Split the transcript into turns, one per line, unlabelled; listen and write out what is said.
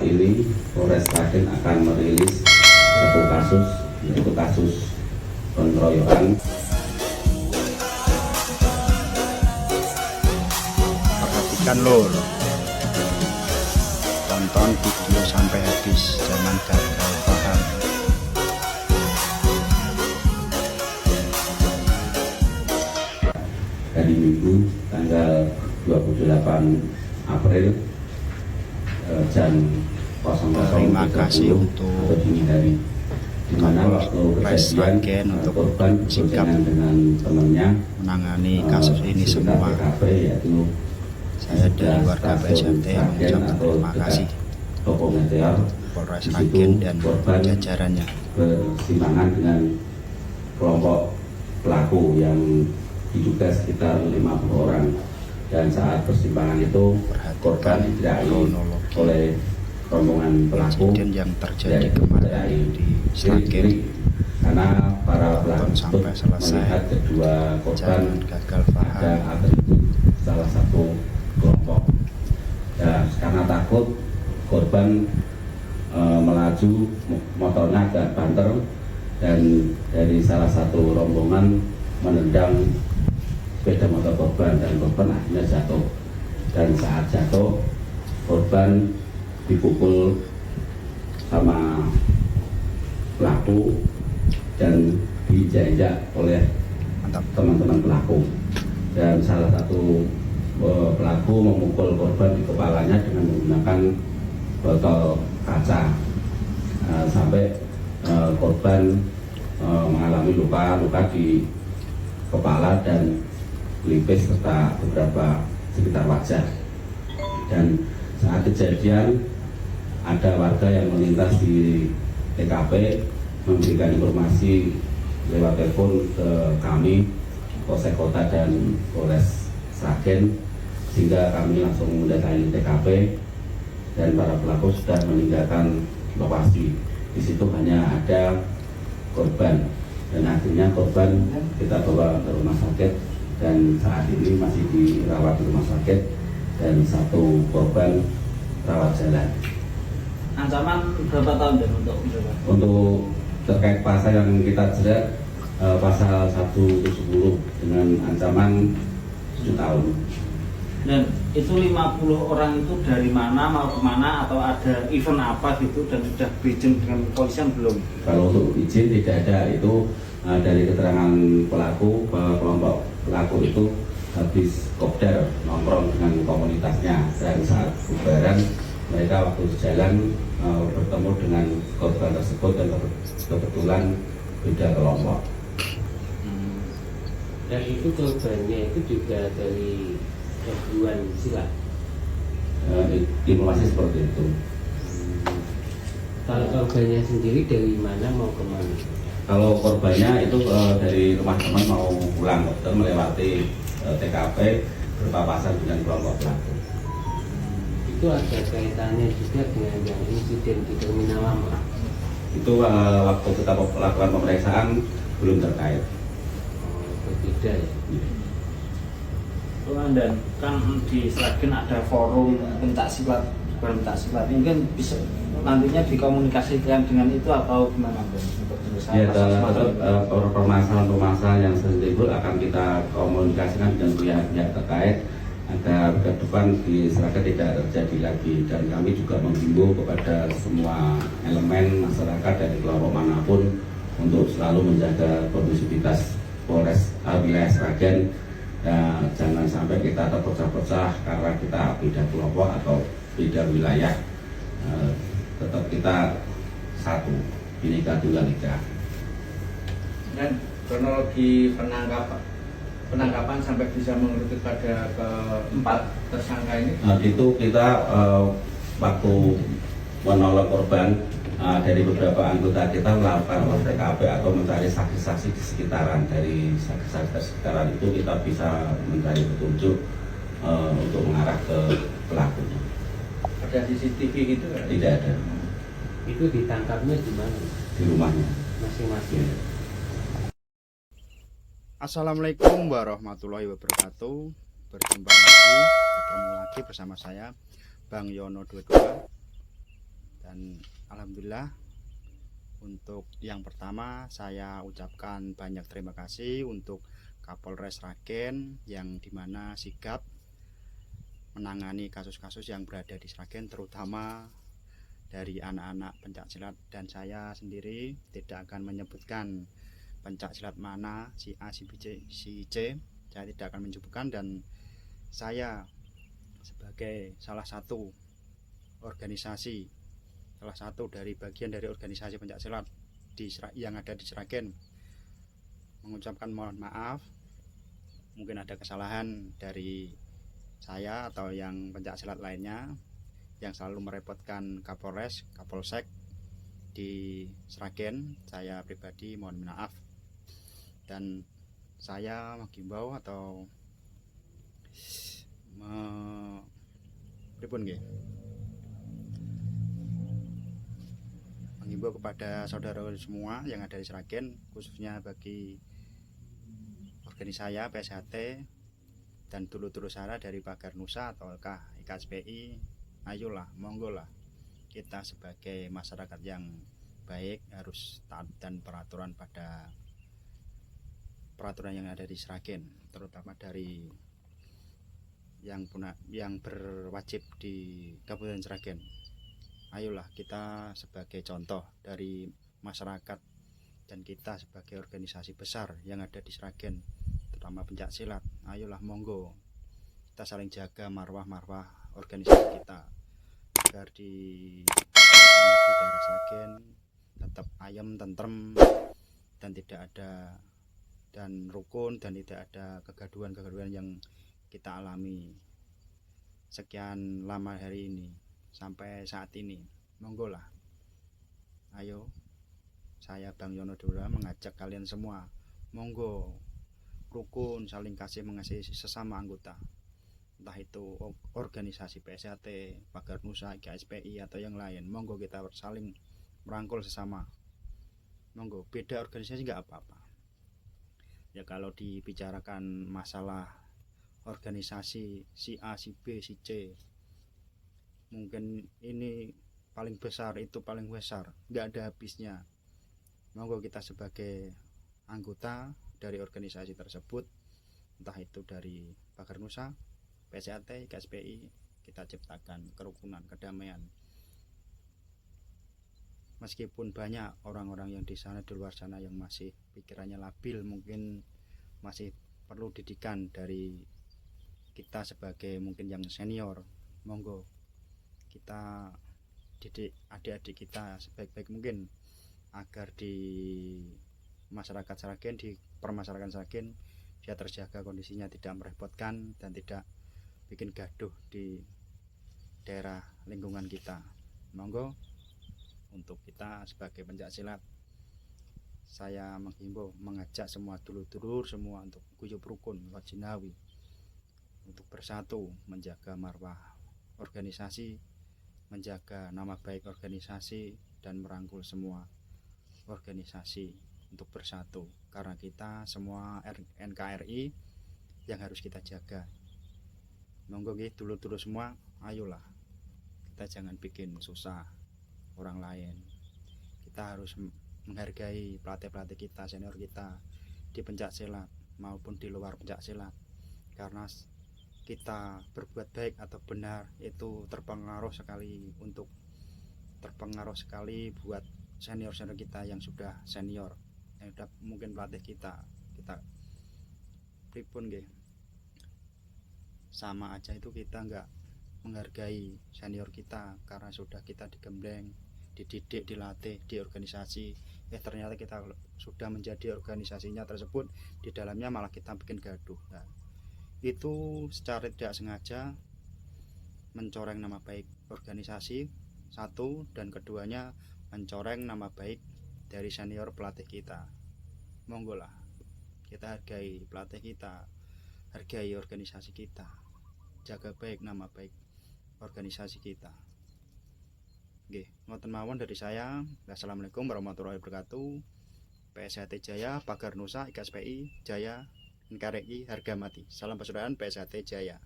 ini Polres Sragen akan merilis satu kasus, yaitu kasus pengeroyokan.
Perhatikan lor, tonton video sampai habis, jangan gagal paham.
Hari Minggu tanggal 28 April jam 00.30
Terima kasih untuk
atau dini hari, di mana waktu kejadian
untuk
korban
sikap
dengan temannya
menangani kasus ini semua.
TKP, yaitu
Saya dari warga PSMT mengucapkan terima kasih
toko meteor
Polres Sragen dan jajarannya.
Bersimpangan dengan kelompok pelaku yang diduga sekitar 50 orang, dan saat persimpangan itu korban didatangi oleh rombongan pelaku
yang terjadi kemarin di Sragen.
Karena para pelaku
sampai selesai,
melihat kedua korban
gagal paham.
ada atribut salah satu kelompok. Dan karena takut, korban melaju, motornya agak banter, dan dari salah satu rombongan menendang sepeda motor korban, dan korban akhirnya jatuh. Dan saat jatuh, korban dipukul sama pelaku dan diinjak-injak oleh teman-teman pelaku. Dan salah satu pelaku memukul korban di kepalanya dengan menggunakan botol kaca, sampai korban mengalami luka di kepala dan pelipis serta beberapa sekitar wajah. Dan saat kejadian ada warga yang melintas di TKP memberikan informasi lewat telepon ke kami, Polsek Kota dan Polres Sragen, sehingga kami langsung mendatangi TKP dan para pelaku sudah meninggalkan lokasi. Di situ hanya ada korban, dan akhirnya korban kita bawa ke rumah sakit dan saat ini masih dirawat di rumah sakit, dan satu korban rawat jalan.
Ancaman berapa tahun dan untuk
terkait pasal yang kita jerat, pasal 170 dengan ancaman 7 tahun.
Dan itu 50 orang itu dari mana mau kemana, atau ada event apa gitu, dan sudah berizin dengan kepolisian belum?
Kalau untuk izin tidak ada. Itu dari keterangan pelaku bahwa kelompok pelaku itu habis kopdar nongkrong dengan komunitasnya, dan saat bubaran mereka waktu jalan bertemu dengan korban tersebut, dan kebetulan beda kelompok.
Dan itu korbannya itu juga dari gangguan silat.
Informasi seperti itu.
Kalau korbannya sendiri dari mana mau kemana?
Kalau korbannya itu dari rumah teman mau pulang, dan melewati TKP berpapasan dengan kelompok pelaku.
Itu ada kaitannya juga dengan yang insiden di Terminal Lama.
Itu waktu kita melakukan pemeriksaan belum terkait.
Berbeda ya.
Dan kan di Sragen ada forum pencak silat, mungkin bisa nantinya dikomunikasikan dengan itu atau gimana?
Ya, permasalahan-permasalahan yang sering timbul akan kita komunikasikan dengan pihak-pihak terkait agar ke depan di Sragen tidak terjadi lagi. Dan kami juga menghimbau kepada semua elemen masyarakat dari kelompok manapun untuk selalu menjaga kondusivitas Polres wilayah Sragen. Jangan sampai kita terpecah-pecah karena kita beda kelompok atau beda wilayah. Tetap kita satu, Bhinneka Tunggal Ika.
Dan kronologi penangkapan sampai bisa mengerucut pada keempat tersangka ini?
Itu kita waktu menolong korban, dari beberapa anggota kita melakukan olah TKP atau mencari saksi-saksi di sekitaran. Dari saksi-saksi di sekitaran itu kita bisa mencari petunjuk untuk mengarah ke pelaku.
Ada CCTV gitu kan?
Tidak ada.
Itu ditangkapnya di mana?
Di rumahnya
Masing-masing.
Assalamualaikum warahmatullahi wabarakatuh. Berjumpa lagi, ketemu lagi bersama saya Bang Yono 22. Dan alhamdulillah, untuk yang pertama saya ucapkan banyak terima kasih untuk Kapolres Sragen yang dimana sigap menangani kasus-kasus yang berada di Sragen, terutama dari anak-anak pencak silat. Dan saya sendiri tidak akan menyebutkan pencak silat mana, si A, si B, si C, saya tidak akan menyebutkan. Dan saya sebagai salah satu dari bagian dari organisasi pencak silat yang ada di Sragen, mengucapkan mohon maaf mungkin ada kesalahan dari saya atau yang pencak silat lainnya yang selalu merepotkan Kapolres, Kapolsek di Sragen. Saya pribadi mohon maaf, dan saya menghimbau atau menghimbau kepada saudara semua yang ada di Sragen, khususnya bagi organisasi saya PSHT dan dulur-dulur saya dari Pagar Nusa atau IKSPI. Ayolah, monggolah, kita sebagai masyarakat yang baik harus taat dan peraturan yang ada di Sragen, terutama dari yang berwajib di Kabupaten Sragen. Ayolah, kita sebagai contoh dari masyarakat dan kita sebagai organisasi besar yang ada di Sragen, terutama pencak silat, ayolah monggo kita saling jaga marwah organisasi kita agar di daerah Sragen tetap ayem, tentrem, dan tidak ada rukun dan tidak ada kegaduhan yang kita alami sekian lama hari ini sampai saat ini. Monggolah, ayo, saya Bang Yono Dora mengajak kalian semua, monggo rukun, saling kasih mengasihi sesama anggota, entah itu organisasi PSHT, Pagar Nusa, IKSPI atau yang lain. Monggo kita saling merangkul sesama. Monggo, beda organisasi nggak apa-apa ya. Kalau dibicarakan masalah organisasi si A, si B, si C, mungkin ini paling besar, itu paling besar, nggak ada habisnya. Monggo kita sebagai anggota dari organisasi tersebut, entah itu dari Pagar Nusa, PSHT, KSPI, kita ciptakan kerukunan, kedamaian. Meskipun banyak orang-orang yang di sana, di luar sana yang masih pikirannya labil, mungkin masih perlu didikan dari kita sebagai mungkin yang senior. Monggo kita didik adik-adik kita sebaik-baik mungkin agar di masyarakat Sragen, di permasyarakatan Sragen, dia terjaga kondisinya, tidak merepotkan dan tidak bikin gaduh di daerah lingkungan kita. Monggo, untuk kita sebagai pencak silat, saya menghimbau, mengajak semua dulur-dulur semua untuk guyub rukun wajinawi, untuk bersatu menjaga marwah organisasi, menjaga nama baik organisasi, dan merangkul semua organisasi untuk bersatu, karena kita semua NKRI yang harus kita jaga. Monggo nggih dulur-dulur semua, ayolah kita jangan bikin susah orang lain. Kita harus menghargai pelatih-pelatih kita, senior kita di pencak silat maupun di luar pencak silat, karena kita berbuat baik atau benar itu terpengaruh sekali buat senior-senior kita yang sudah senior, yang sudah mungkin pelatih kita pripun nggih, sama aja itu kita nggak menghargai senior kita karena sudah kita digembleng, dididik, dilatih di organisasi, ternyata kita sudah menjadi organisasinya tersebut, di dalamnya malah kita bikin gaduh. Nah, itu secara tidak sengaja mencoreng nama baik organisasi, satu, dan keduanya mencoreng nama baik dari senior pelatih kita. Monggolah kita hargai pelatih kita, hargai organisasi kita, jaga baik nama baik organisasi kita. Nggih, ngoten mawon dari saya. Assalamualaikum warahmatullahi wabarakatuh. PSHT Jaya, Pagar Nusa, IKSPI Jaya, NKRI harga mati. Salam persaudaraan PSHT Jaya.